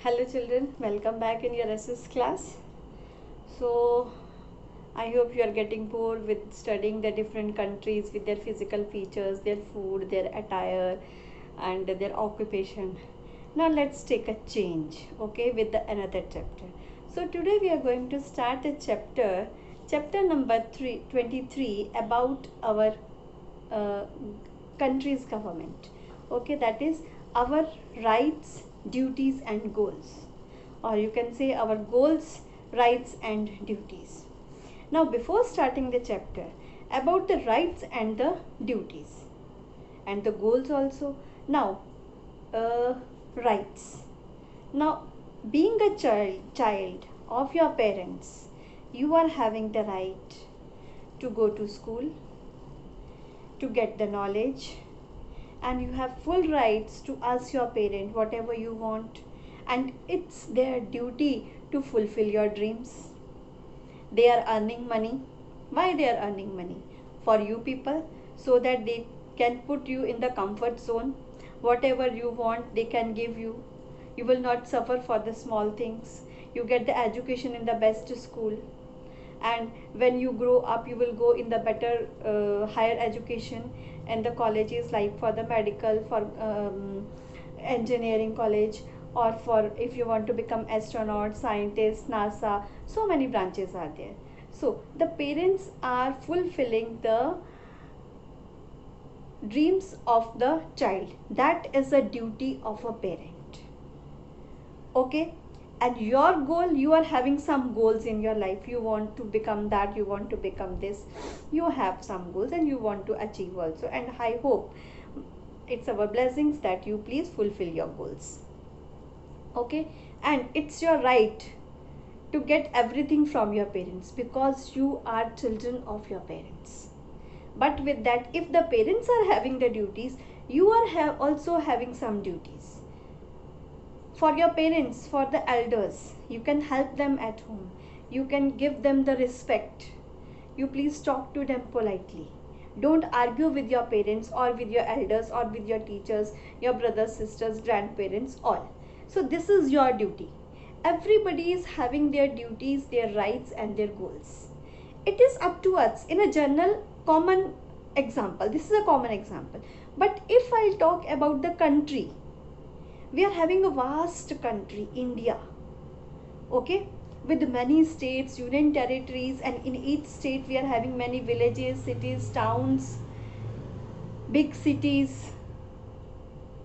Hello children, welcome back in your SS class. So I hope you are getting bored with studying the different countries with their physical features, their food, their attire and their occupation. Now let's take a change, okay, with another chapter. So today we are going to start a chapter number 23 about our uh, country's government, okay, that is our rights, duties and goals, or you can say our goals, rights and duties. Now before starting the chapter about the rights and the duties and the goals also, now uh, rights. Now being a child of your parents, you are having the right to go to school, to get the knowledge, and you have full rights to ask your parent whatever you want, and it's their duty to fulfill your dreams. They are earning money. Why they are earning money? For you people, so that they can put you in the comfort zone. Whatever you want they can give you. You will not suffer for the small things. You get the education in the best school, and when you grow up you will go in the better higher education and the colleges, like for the medical, for engineering college, or for if you want to become astronaut, scientist, NASA. So many branches are there. So the parents are fulfilling the dreams of the child. That is a duty of a parent, okay. And your goal, you are having some goals in your life. You want to become that, you want to become this, you have some goals and you want to achieve also, and I hope it's our blessings that you please fulfill your goals, okay. And it's your right to get everything from your parents because you are children of your parents. But with that, if the parents are having the duties, you are also having some duties. For your parents, for the elders, you can help them at home, you can give them the respect, you please talk to them politely. Don't argue with your parents or with your elders or with your teachers, your brothers, sisters, grandparents, all. So this is your duty. Everybody is having their duties, their rights and their goals. It is up to us in a general common example. This is a common example. But if I talk about the country, we are having a vast country, India, okay, with many states, union territories, and in each state we are having many villages, cities, towns, big cities,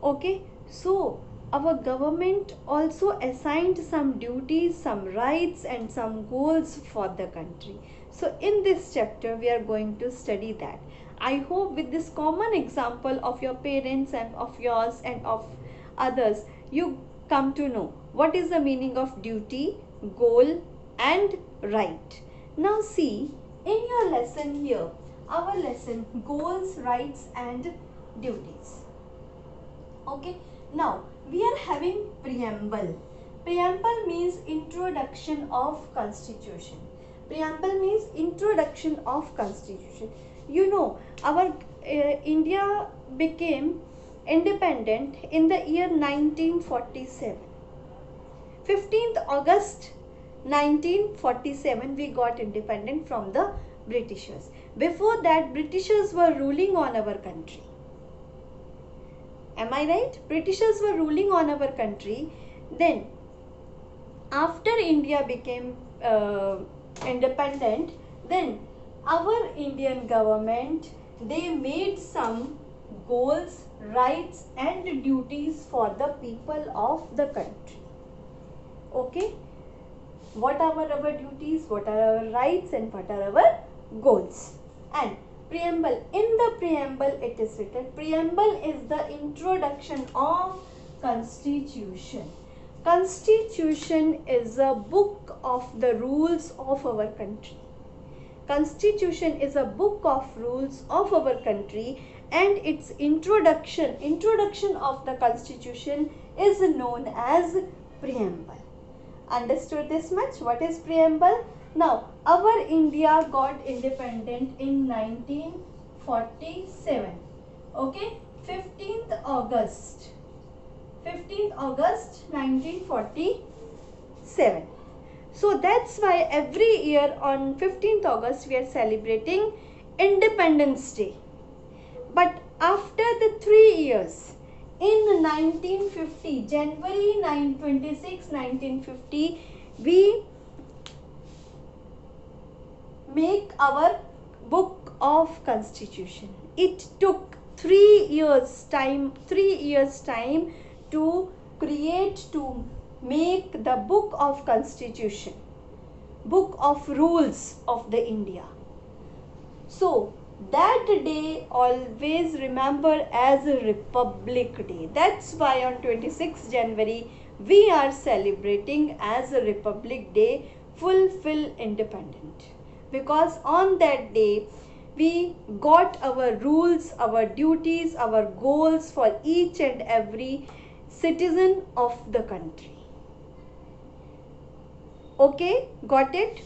okay. So our government also assigned some duties, some rights and some goals for the country. So in this chapter we are going to study that. I hope with this common example of your parents and of yours and of others, you come to know what is the meaning of duty, goal and right. Now see, in your lesson here, our lesson goals, rights and duties, okay. Now we are having preamble. Preamble means introduction of constitution. Preamble means introduction of constitution. You know, our India became independent in the year 1947. 15th August 1947 we got independent from the Britishers. Before that, Britishers were ruling on our country. Am I right? Britishers were ruling on our country. Then after India became independent, then our Indian government, they made some goals, rights and duties for the people of the country, okay. What are our duties, what are our rights and what are our goals? And preamble, in the preamble it is written, preamble is the introduction of constitution. Constitution is a book of the rules of our country. Constitution is a book of rules of our country, and its introduction of the constitution is known as preamble. Understood this much? What is preamble? Now our India got independent in 1947, okay, 15th August 15th August 1947. So that's why every year on 15th August we are celebrating Independence Day. But after the 3 years, in 1950, January 26, 1950, we make our book of constitution. It took 3 years time to make the book of constitution, book of rules of the India. So that day always remember as a Republic Day. That's why on 26 January we are celebrating as a Republic Day, fulfill independent. Because on that day we got our rules, our duties, our goals for each and every citizen of the country. Okay, got it?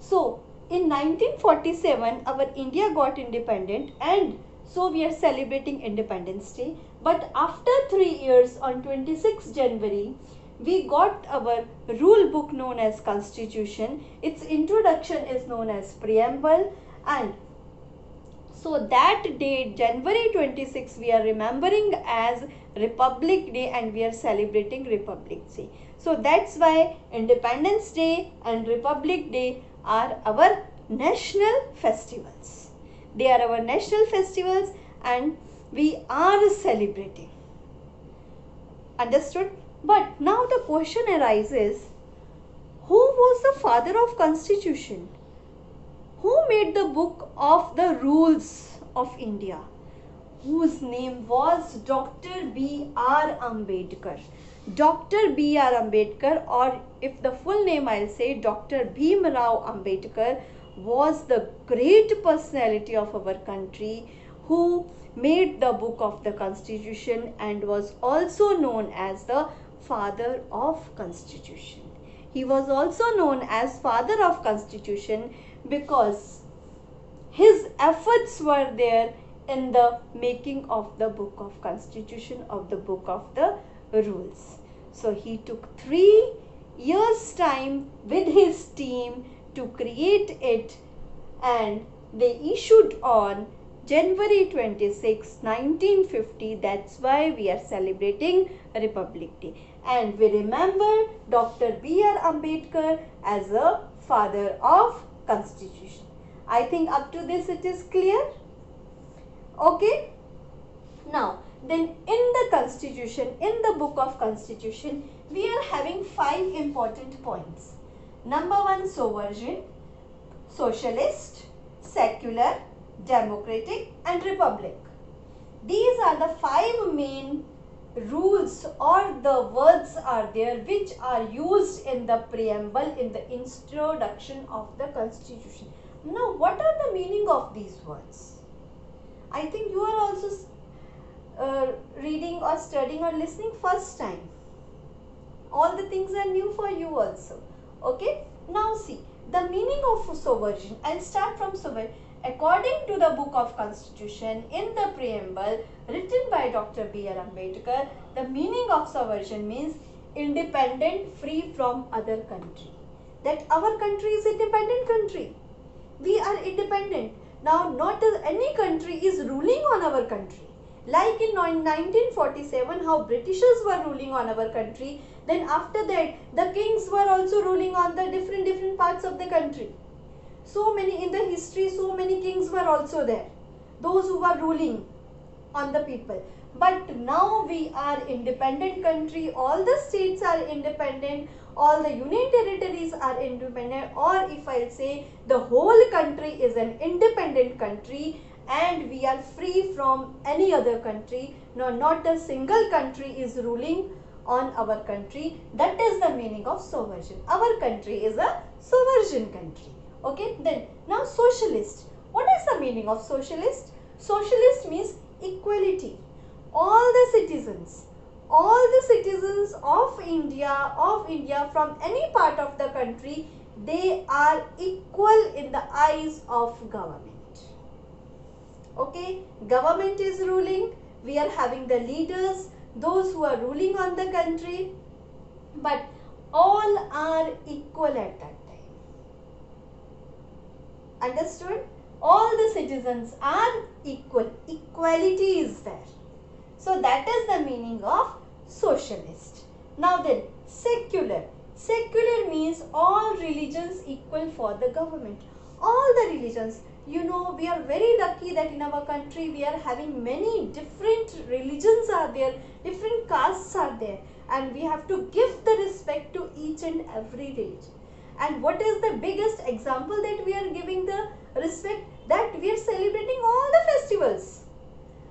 So in 1947 our India got independent, and so we are celebrating Independence Day. But after 3 years on 26 January we got our rule book known as Constitution. Its introduction is known as Preamble, and so that date January 26 we are remembering as Republic Day, and we are celebrating Republic Day. So that's why Independence Day and Republic Day are our national festivals. They are our national festivals and we are celebrating. Understood? But now the question arises, who was the father of Constitution? Who made the book of the rules of India? Whose name was Dr. B.R. Ambedkar. Dr. B.R. Ambedkar, or if the full name I'll say Dr. Bhim Rao Ambedkar, was the great personality of our country who made the book of the Constitution and was also known as the father of Constitution. He was also known as father of Constitution because his efforts were there in the making of the book of Constitution, of the book of the rules. So he took 3 years time with his team to create it, and they issued on January 26, 1950. That's why we are celebrating Republic Day. And we remember Dr. B.R. Ambedkar as a father of Constitution. I think up to this it is clear. Okay. Now, then in the Constitution, in the book of Constitution, we are having 5 important points. Number 1, sovereign, socialist, secular, democratic and republic. These are the 5 main rules, or the words are there which are used in the preamble, in the introduction of the Constitution. Now, what are the meaning of these words? I think you are also reading or studying or listening first time. All the things are new for you also. Okay. Now see, the meaning of sovereign. I'll start from sovereign. According to the book of Constitution, in the preamble written by Dr. B.R. Ambedkar, the meaning of sovereign means independent, free from other country. That our country is independent country. We are independent. Now, not any country is ruling on our country. Like in 1947, how Britishers were ruling on our country. Then after that, the kings were also ruling on the different parts of the country. So many in the history, so many kings were also there. Those who were ruling on the people. But now we are independent country. All the states are independent. All the union territories are independent. Or if I'll say the whole country is an independent country, and we are free from any other country. No, not a single country is ruling on our country. That is the meaning of sovereign. Our country is a sovereign country. Okay, then now socialist. What is the meaning of socialist? Socialist means equality. All the citizens of India from any part of the country, they are equal in the eyes of government. Okay, government is ruling. We are having the leaders. those who are ruling on the country, but all are equal at that time. Understood? All the citizens are equal. Equality is there. So that is the meaning of socialist. Now then, secular. Secular means all religions equal for the government. All the religions. You know, we are very lucky that in our country we are having many different religions are there, different castes are there, and we have to give the respect to each and every religion. And what is the biggest example that we are giving the respect? That we are celebrating all the festivals.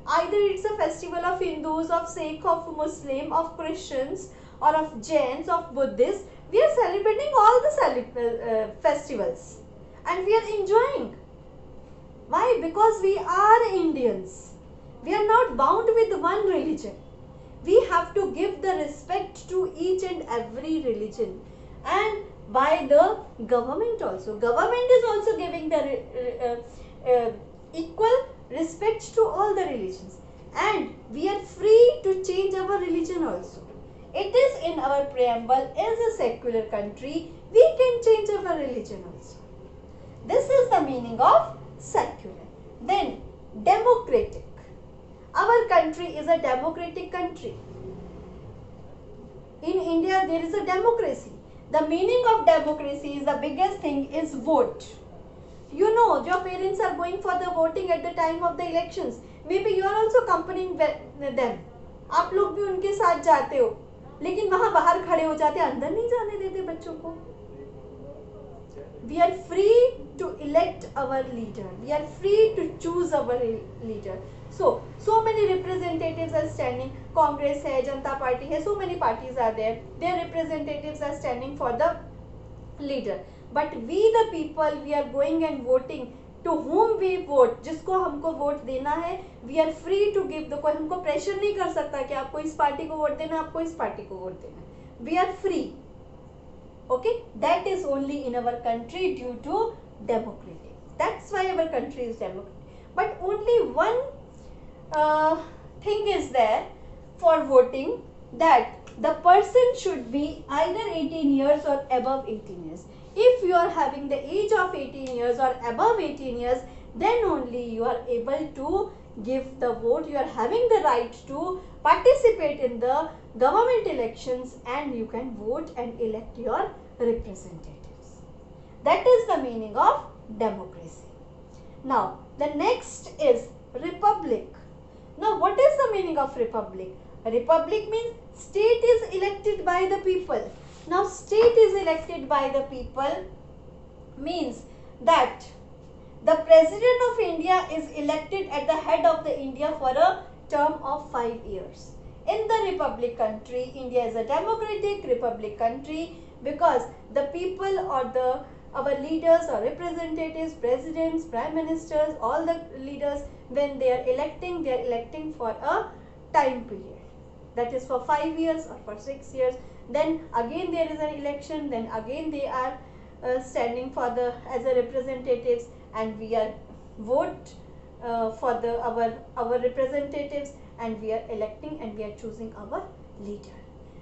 Either it's a festival of Hindus, of Sikh, of Muslim, of Christians, or of Jains, of Buddhists. We are celebrating all the festivals, and we are enjoying. Why? Because we are Indians. We are not bound with one religion. We have to give the respect to each and every religion, and by the government also. Government is also giving the equal respect to all the religions, and we are free to change our religion also. It is in our preamble, as a secular country, we can change our religion also. This is the meaning of secular. Then democratic. Our country is a democratic country. In India there is a democracy. The meaning of democracy is the biggest thing is vote. You know, your parents are going for the voting at the time of the elections. Maybe you are also accompanying them. आप लोग भी उनके साथ जाते हो, लेकिन वहाँ बाहर खड़े हो जाते, अंदर नहीं जाने देते बच्चों को. We are free to elect our leader. We are free to choose our leader. So many representatives are standing. Congress hai, Janata Party hai, so many parties are there. Their representatives are standing for the leader. But we the people, we are going and voting. To whom we vote, जिसको हमको vote देना है, we are free to give. कोई हमको pressure नहीं कर सकता कि आपको इस पार्टी को वोट देना, आपको इस पार्टी को वोट देना. We are free. Okay, that is only in our country due to democracy. That's why our country is democratic. But only one thing is there for voting, that the person should be either 18 years or above 18 years. If you are having the age of 18 years or above 18 years, then only you are able to give the vote. You are having the right to participate in the government elections, and you can vote and elect your representatives. That is the meaning of democracy. Now, the next is republic. Now, what is the meaning of republic? Republic means state is elected by the people. Now, state is elected by the people means that the President of India is elected at the head of the India for a term of 5 years. In the republic country, India is a democratic republic country, because the people or our leaders or representatives, presidents, prime ministers, all the leaders, when they are electing for a time period. That is for 5 years or for 6 years. Then again there is an election, then again they are standing for as a representatives, and we are vote for our representatives, and we are electing and we are choosing our leader.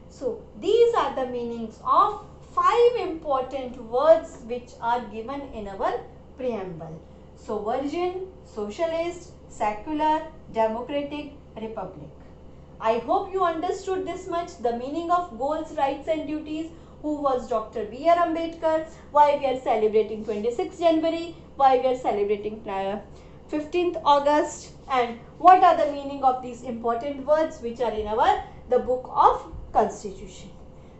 So these are the meanings of 5 important words which are given in our preamble. So virgin, socialist, secular, democratic, republic. I hope you understood this much, the meaning of goals, rights and duties, who was Dr. B.R. Ambedkar, why we are celebrating 26th January, why we are celebrating 15th August, and what are the meaning of these important words which are in the book of Constitution.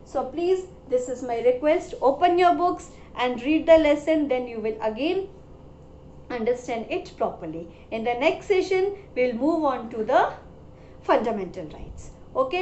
So please, this is my request, open your books and read the lesson, then you will again understand it properly. In the next session, we will move on to the fundamental rights. Okay.